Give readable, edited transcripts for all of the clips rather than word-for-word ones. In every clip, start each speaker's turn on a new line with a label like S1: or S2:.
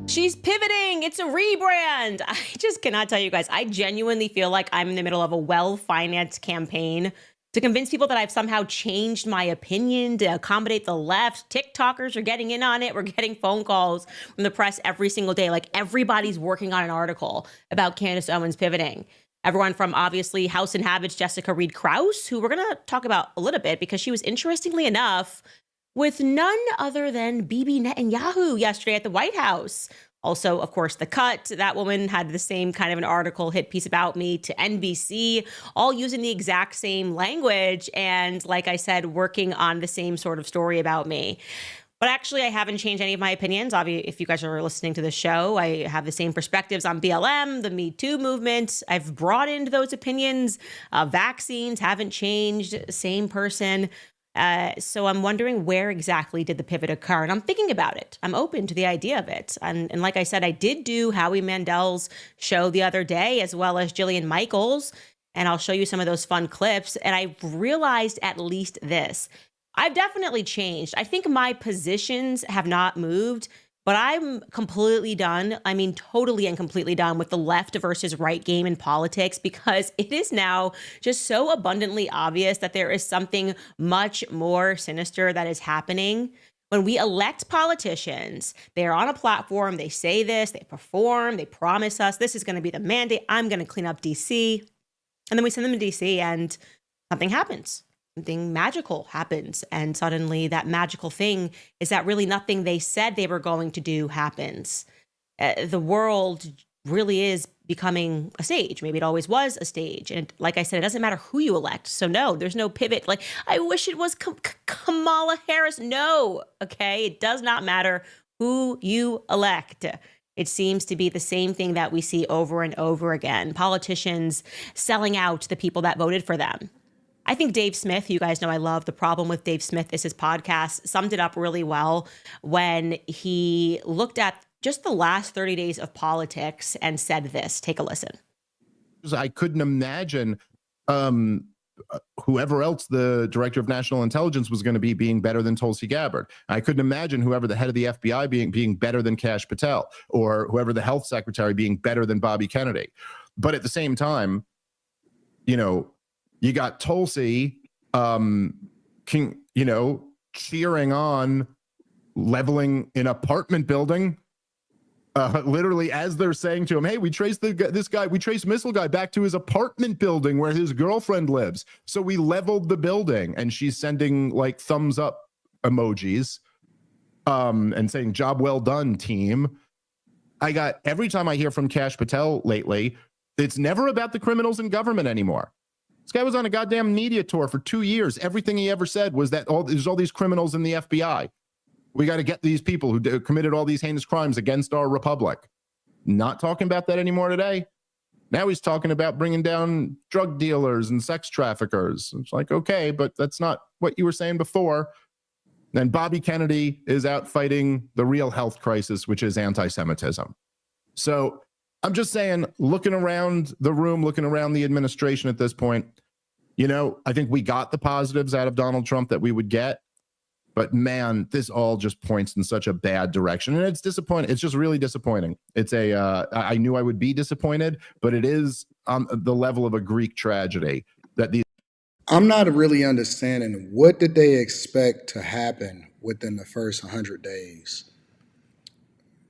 S1: She's pivoting. It's a rebrand. I just cannot tell you guys. I genuinely feel like I'm in the middle of a well-financed campaign to convince people that I've somehow changed my opinion to accommodate the left. TikTokers are getting in on it. We're getting phone calls from the press every single day. Like everybody's working on an article about Candace Owens pivoting. Everyone from obviously House and Habit's Jessica Reed Krause, who we're going to talk about a little bit because she was interestingly enough with none other than Bibi Netanyahu yesterday at the White House. Also, of course, The Cut. That woman had the same kind of an article hit piece about me to NBC, all using the exact same language. And like I said, working on the same sort of story about me. But actually, I haven't changed any of my opinions. Obviously, if you guys are listening to the show, I have the same perspectives on BLM, the Me Too movement. I've broadened those opinions. Vaccines haven't changed. Same person. So I'm wondering where exactly did the pivot occur? And I'm thinking about it. I'm open to the idea of it. And like I said, I did do Howie Mandel's show the other day, as well as Jillian Michaels. And I'll show you some of those fun clips. And I realized at least this. I've definitely changed. I think my positions have not moved, but I'm completely done. I mean, totally and completely done with the left versus right game in politics, because it is now just so abundantly obvious that there is something much more sinister that is happening. When we elect politicians, they're on a platform, they say this, they perform, they promise us this is going to be the mandate. I'm going to clean up DC. And then we send them to DC and something happens. Something magical happens. And suddenly that magical thing is that really nothing they said they were going to do happens. The world really is becoming a stage. Maybe it always was a stage. And like I said, it doesn't matter who you elect. So no, there's no pivot. Like, I wish it was Kamala Harris. No, okay? It does not matter who you elect. It seems to be the same thing that we see over and over again. Politicians selling out the people that voted for them. I think Dave Smith, you guys know I love The Problem with Dave Smith is his podcast, summed it up really well when he looked at just the last 30 days of politics and said this. Take a listen.
S2: I couldn't imagine whoever else the director of national intelligence was going to be being better than Tulsi Gabbard. I couldn't imagine whoever the head of the FBI being better than Kash Patel, or whoever the health secretary being better than Bobby Kennedy. But at the same time, you know, you got Tulsi, cheering on leveling an apartment building, literally as they're saying to him, "Hey, we traced we traced Missile Guy back to his apartment building where his girlfriend lives. So we leveled the building," and she's sending like thumbs up emojis, and saying, "Job well done, team." Every time I hear from Kash Patel lately, it's never about the criminals in government anymore. This guy was on a goddamn media tour for 2 years. Everything he ever said was that there's all these criminals in the FBI. We got to get these people who committed all these heinous crimes against our republic. Not talking about that anymore today. Now he's talking about bringing down drug dealers and sex traffickers. It's like, okay, but that's not what you were saying before. And Bobby Kennedy is out fighting the real health crisis, which is anti-Semitism. So I'm just saying, looking around the room, looking around the administration at this point, I think we got the positives out of Donald Trump that we would get. But man, this all just points in such a bad direction. And it's disappointing. It's just really disappointing. I knew I would be disappointed, but it is on the level of a Greek tragedy that these.
S3: I'm not really understanding, what did they expect to happen within the first 100 days?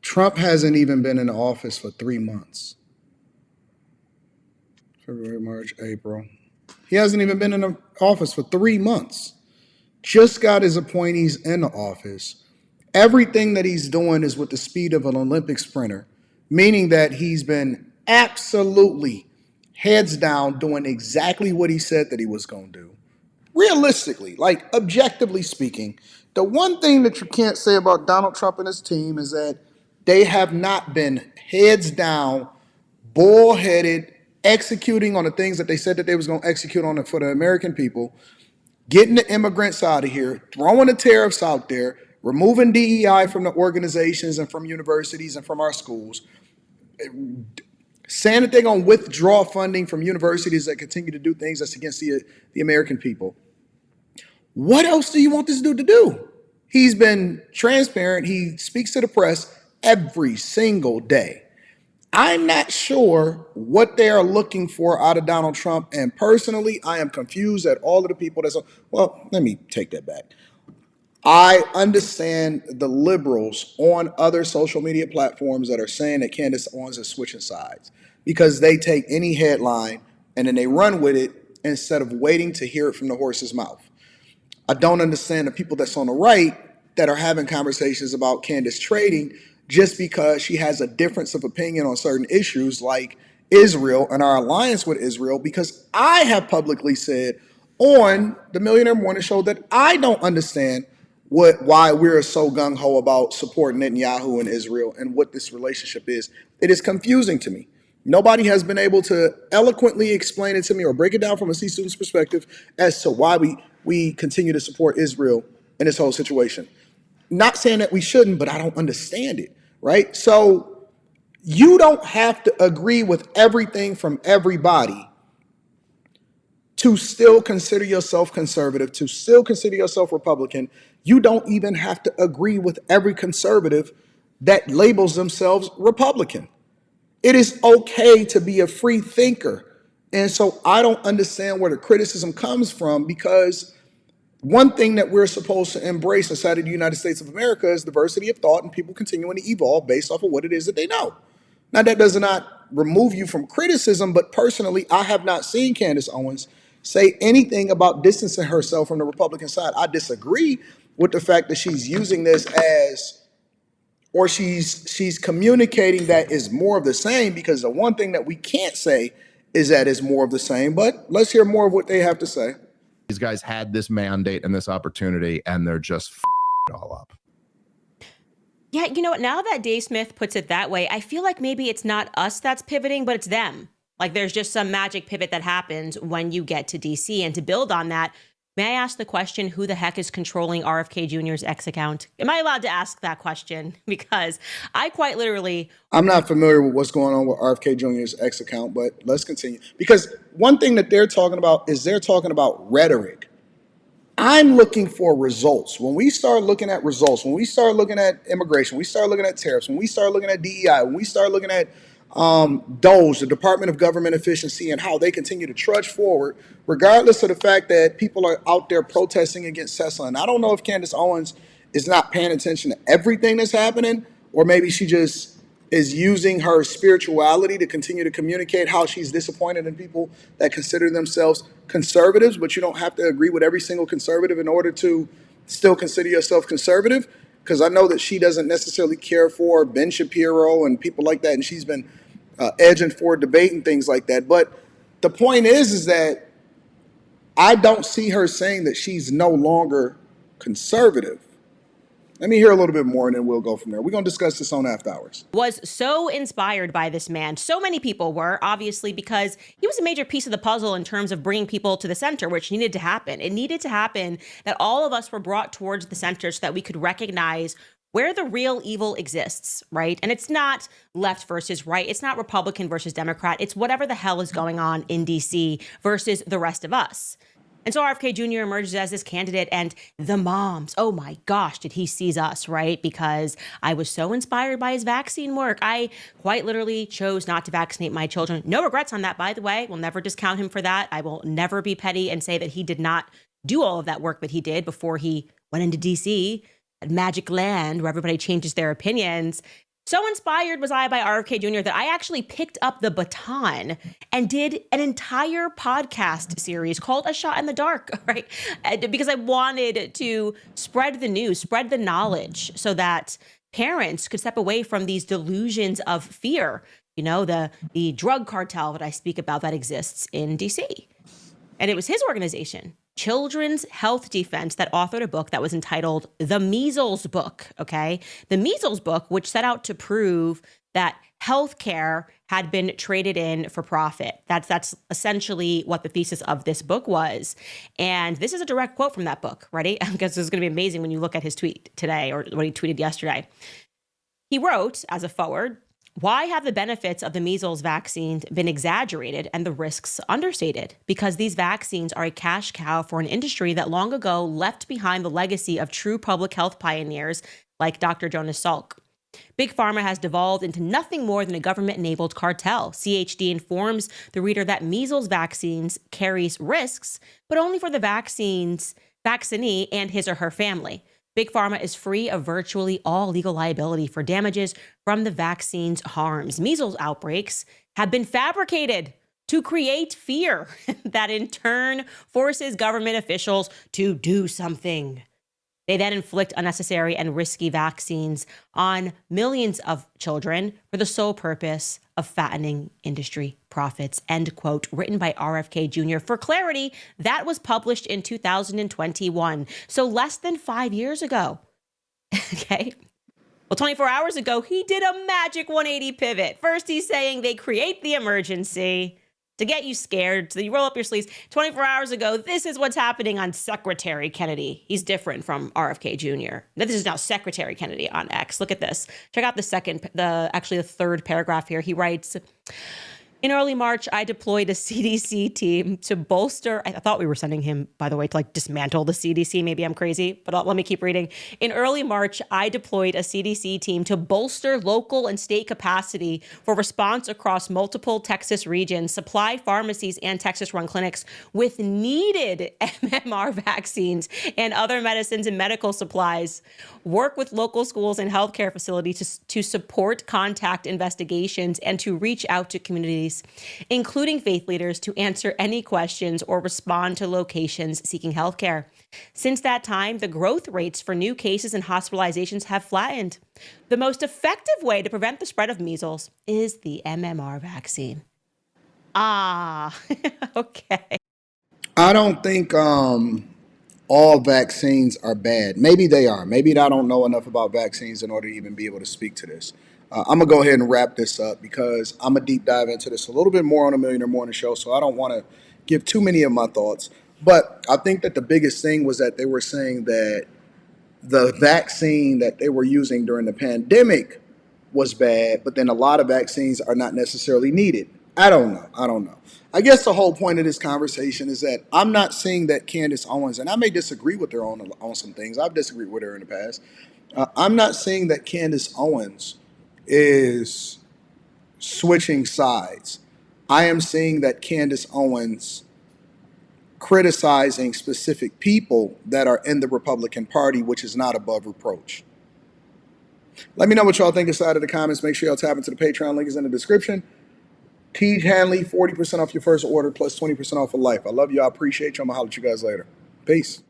S3: Trump hasn't even been in office for 3 months. February, March, April. He hasn't even been in office for 3 months. Just got his appointees in the office. Everything that he's doing is with the speed of an Olympic sprinter, meaning that he's been absolutely heads down doing exactly what he said that he was going to do. Realistically, like objectively speaking, the one thing that you can't say about Donald Trump and his team is that they have not been heads down, bullheaded, executing on the things that they said that they was going to execute on for the American people, getting the immigrants out of here, throwing the tariffs out there, removing DEI from the organizations and from universities and from our schools, saying that they're going to withdraw funding from universities that continue to do things that's against the American people. What else do you want this dude to do? He's been transparent. He speaks to the press every single day. I'm not sure what they are looking for out of Donald Trump. And personally, I am confused at all of the people well, let me take that back. I understand the liberals on other social media platforms that are saying that Candace Owens is switching sides because they take any headline and then they run with it instead of waiting to hear it from the horse's mouth. I don't understand the people that's on the right that are having conversations about Candace trading just because she has a difference of opinion on certain issues like Israel and our alliance with Israel, because I have publicly said on the Millionaire Morning Show that I don't understand why we're so gung-ho about supporting Netanyahu and Israel and what this relationship is. It is confusing to me. Nobody has been able to eloquently explain it to me or break it down from a C student's perspective as to why we continue to support Israel in this whole situation. Not saying that we shouldn't, but I don't understand it, right? So you don't have to agree with everything from everybody to still consider yourself conservative, to still consider yourself Republican. You don't even have to agree with every conservative that labels themselves Republican. It is okay to be a free thinker. And so I don't understand where the criticism comes from, because one thing that we're supposed to embrace inside of the United States of America is diversity of thought and people continuing to evolve based off of what it is that they know. Now, that does not remove you from criticism, but personally, I have not seen Candace Owens say anything about distancing herself from the Republican side. I disagree with the fact that she's using this as, or she's communicating that is more of the same, because the one thing that we can't say is that it's more of the same. But let's hear more of what they have to say.
S2: These guys had this mandate and this opportunity, and they're just it all up.
S1: Yeah, you know what? Now that Dave Smith puts it that way, I feel like maybe it's not us that's pivoting, but it's them. Like there's just some magic pivot that happens when you get to DC. And to build on that, may I ask the question, who the heck is controlling RFK Jr.'s X account? Am I allowed to ask that question? Because I quite literally...
S3: I'm not familiar with what's going on with RFK Jr.'s X account, but let's continue. Because one thing that they're talking about is they're talking about rhetoric. I'm looking for results. When we start looking at results, when we start looking at immigration, we start looking at tariffs, when we start looking at DEI, when we start looking at DOGE, the Department of Government Efficiency, and how they continue to trudge forward, regardless of the fact that people are out there protesting against Tesla. And I don't know if Candace Owens is not paying attention to everything that's happening, or maybe she just is using her spirituality to continue to communicate how she's disappointed in people that consider themselves conservatives, but you don't have to agree with every single conservative in order to still consider yourself conservative. Because I know that she doesn't necessarily care for Ben Shapiro and people like that, and she's been edging for debate and things like that. But the point is that I don't see her saying that she's no longer conservative. Let me hear a little bit more, and then we'll go from there. We're going to discuss this on After Hours.
S1: Was so inspired by this man. So many people were, obviously, because he was a major piece of the puzzle in terms of bringing people to the center, which needed to happen. It needed to happen that all of us were brought towards the center so that we could recognize where the real evil exists, right? And it's not left versus right. It's not Republican versus Democrat. It's whatever the hell is going on in DC versus the rest of us. And so RFK Jr. emerges as this candidate, and the moms, oh my gosh, did he seize us, right? Because I was so inspired by his vaccine work. I quite literally chose not to vaccinate my children. No regrets on that, by the way. We'll never discount him for that. I will never be petty and say that he did not do all of that work that he did before he went into DC, that magic land where everybody changes their opinions. So inspired was I by RFK Jr. that I actually picked up the baton and did an entire podcast series called A Shot in the Dark, right? Because I wanted to spread the news, spread the knowledge so that parents could step away from these delusions of fear. You know, the drug cartel that I speak about that exists in DC. And it was his organization, Children's Health Defense, that authored a book that was entitled The Measles Book, okay? The Measles Book, which set out to prove that healthcare had been traded in for profit. That's essentially what the thesis of this book was. And this is a direct quote from that book, ready? Because this is going to be amazing when you look at his tweet today or what he tweeted yesterday. He wrote, as a forward, "Why have the benefits of the measles vaccine been exaggerated and the risks understated? Because these vaccines are a cash cow for an industry that long ago left behind the legacy of true public health pioneers like Dr. Jonas Salk. Big Pharma has devolved into nothing more than a government-enabled cartel. CHD informs the reader that measles vaccines carries risks, but only for the vaccinee and his or her family. Big Pharma is free of virtually all legal liability for damages from the vaccine's harms. Measles outbreaks have been fabricated to create fear that in turn forces government officials to do something. They then inflict unnecessary and risky vaccines on millions of children for the sole purpose of fattening industry profits, end quote, written by RFK Jr. For clarity, that was published in 2021, so less than 5 years ago. Okay. Well, 24 hours ago, he did a magic 180 pivot. First, he's saying they create the emergency to get you scared, so you roll up your sleeves. 24 hours ago, this is what's happening on Secretary Kennedy. He's different from RFK Jr. This is now Secretary Kennedy on X. Look at this. Check out the third paragraph here. He writes, in early March, I deployed a CDC team to bolster. I thought we were sending him, by the way, to like dismantle the CDC. Maybe I'm crazy, but let me keep reading. In early March, I deployed a CDC team to bolster local and state capacity for response across multiple Texas regions, supply pharmacies and Texas-run clinics with needed MMR vaccines and other medicines and medical supplies, work with local schools and healthcare facilities to support contact investigations and to reach out to communities, including faith leaders, to answer any questions or respond to locations seeking healthcare. Since that time, the growth rates for new cases and hospitalizations have flattened. The most effective way to prevent the spread of measles is the MMR vaccine. Okay.
S3: I don't think all vaccines are bad. Maybe they are. Maybe I don't know enough about vaccines in order to even be able to speak to this. I'm going to go ahead and wrap this up because I'm going to deep dive into this a little bit more on a Millionaire Morning Show, so I don't want to give too many of my thoughts. But I think that the biggest thing was that they were saying that the vaccine that they were using during the pandemic was bad, but then a lot of vaccines are not necessarily needed. I don't know. I guess the whole point of this conversation is that I'm not saying that Candace Owens, and I may disagree with her on some things. I've disagreed with her in the past. I'm not saying that Candace Owens is switching sides. I am saying that Candace Owens criticizing specific people that are in the Republican Party, which is not above reproach. Let me know what y'all think inside of the comments. Make sure y'all tap into the Patreon. Link is in the description. T. Hanley, 40% off your first order plus 20% off for life. I love you. I appreciate you. I'm going to holler at you guys later. Peace.